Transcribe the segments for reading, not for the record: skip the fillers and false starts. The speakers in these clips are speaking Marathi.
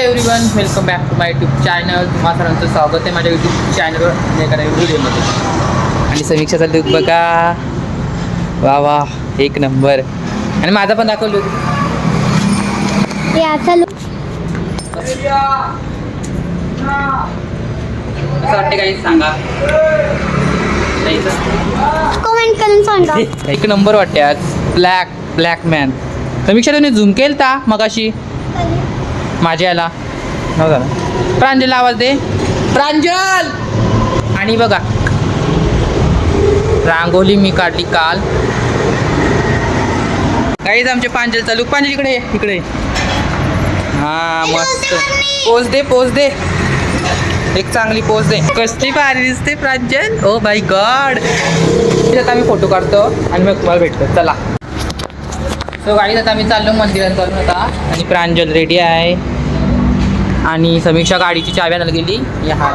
Everyone, welcome back to my YouTube channel. तुम्हा सर्वांचं स्वागत आहे माझ्या यूट्यूब चॅनलवर एखाद्या व्हिडिओमध्ये. आणि समीक्षाचा लुक बघा, वा वा एक नंबर. आणि माझा पण दाखव लुक. याचा लुक कसं वाटते काही सांगा. कमेंट करून सांगा. एक नंबर वाटते आज. Black man. समीक्षा तुम्ही झूम केलता मगाशी माझ्या याला नव्हता ना. प्रांजल आवाज दे, प्रांजल. आणि बघा रांगोली मी काढली काल. काहीच आमच्या प्रांजलचा लुक. प्रांजल इकडे इकडे. हा मस्त. पोज दे एक चांगली पोज दे. कसली भारी दिसते प्रांजल. Oh my God. आता आम्ही फोटो काढतो आणि मग तुम्हाला भेटतो. चला. सो गाडीत आता आम्ही चाललो मंदिरात करून आता. आणि प्रांजल रेडी आहे आणि समीक्षा गाडीची चावी आणायला गेली. या हार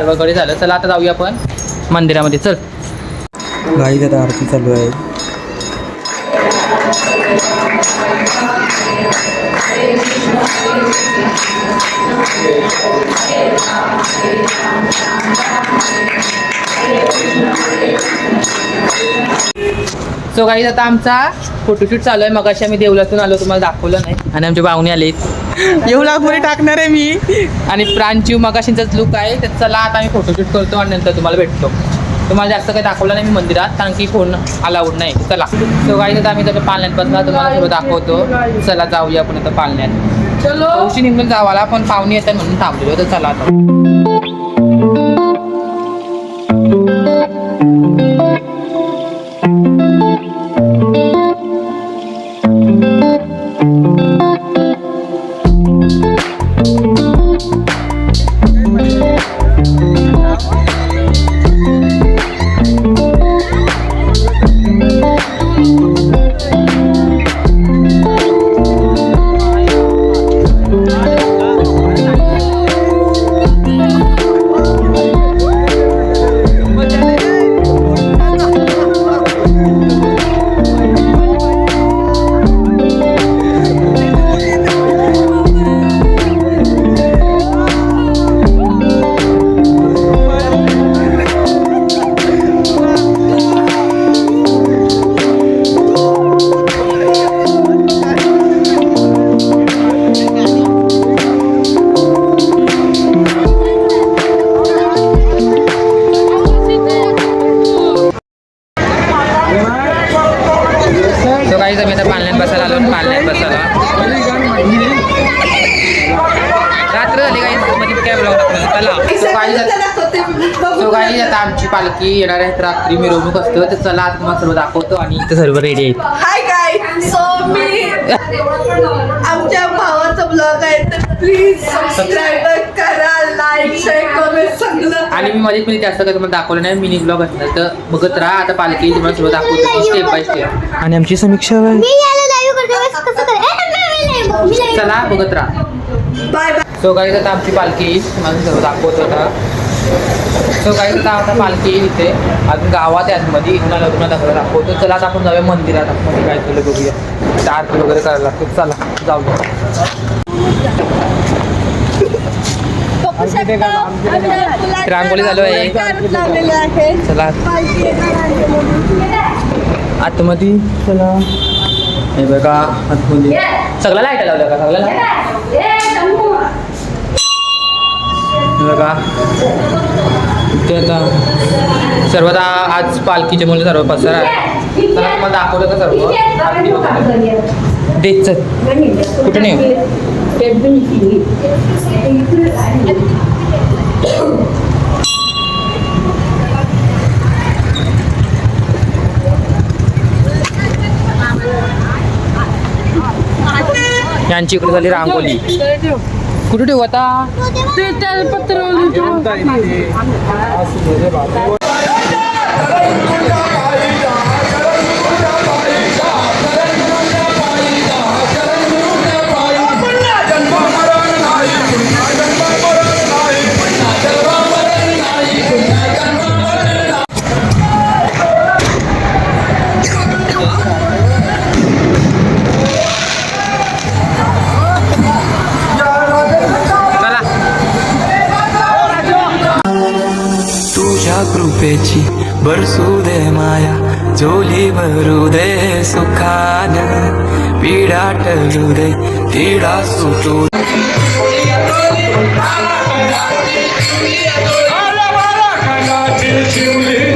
वगैरे झालं. चला आता जाऊया आपण मंदिरामध्ये. चल. गाडीत आता आरती चालू आहे. सो गाईज आता आमचा फोटोशूट चालू आहे. मगाशी आम्ही देवलातून आलो, तुम्हाला दाखवलं नाही. आणि आमचे पाहुणे आलेत. येवलापुरी टाकणार आहे मी. आणि प्रांचीव मगाशींचाच लुक आहे. तर चला आता आम्ही फोटोशूट करतो आणि नंतर तुम्हाला भेटतो. तुम्हाला जास्त काही दाखवलं नाही मी मंदिरात, कारण की फोन अलाउड नाही. चला. सो गाईज आता आम्ही त्याच्या पाळण्यात बसला, तुम्हाला थोडं दाखवतो. चला जाऊया आपण आता पाळण्यात. उशी निघून जावाला पण पाहुणे येतात म्हणून थांबलेलो. तर चला आता. आम्ही आता पाळण्यात बसायला आलो. पाळण्यात बसायला रात्र झाली काही मध्ये काय ब्लॉग चला. सो गाडी आता आमची पालखी येणार आहे. रात्री मिरवणूक असतो. तर चला आता तुम्हाला सर्व दाखवतो. आणि इथं सर्व रेडी आहेत. हाय गाईज, सो मी आमच्या भावाचा ब्लॉग आहे, तर प्लीज सबस्क्राईब करा, लाईक शेअर कमेंट सगळं. आणि मी मध्ये पण जास्त काही तुम्हाला दाखवलं नाही. मिनी ब्लॉग असणार तर बघत राहा. आता पालखी तुम्हाला सर्व दाखवतो स्टेप बाय स्टेप. आणि आमची समीक्षा आहे. मी याला लाईव्ह करते कसं करे. चला बघत राहा. Bye bye. सो गाईज आता आमची पालखी तुम्हाला सर्व दाखवतो आता. सो गाईज आता पालखी इथे अजून गावात आहे आतमध्ये. तुम्हाला दाखवतो. चला आता आपण जाऊया मंदिरात. मध्ये काय केलं बघूया. आरती वगैरे करायला लागतो. चला जाऊया. रांगोळी चालू आहे. चला आतमध्ये. चला हे बघा आतमध्ये सगळं लाईट लावलं का. सगळं बघा ते आता सर्व आज पालखीचे मुलं सर्व पसार आहे. चला तुम्हाला दाखवलं का सर्व देत. चल कुठे नाही. यांची इकडे झाली रांगोली. कुठे ठेवू आता. कृपेची बरसू दे माया झोली भरू दे सुखान पीडा टळू दे तिडा सुटू शिवली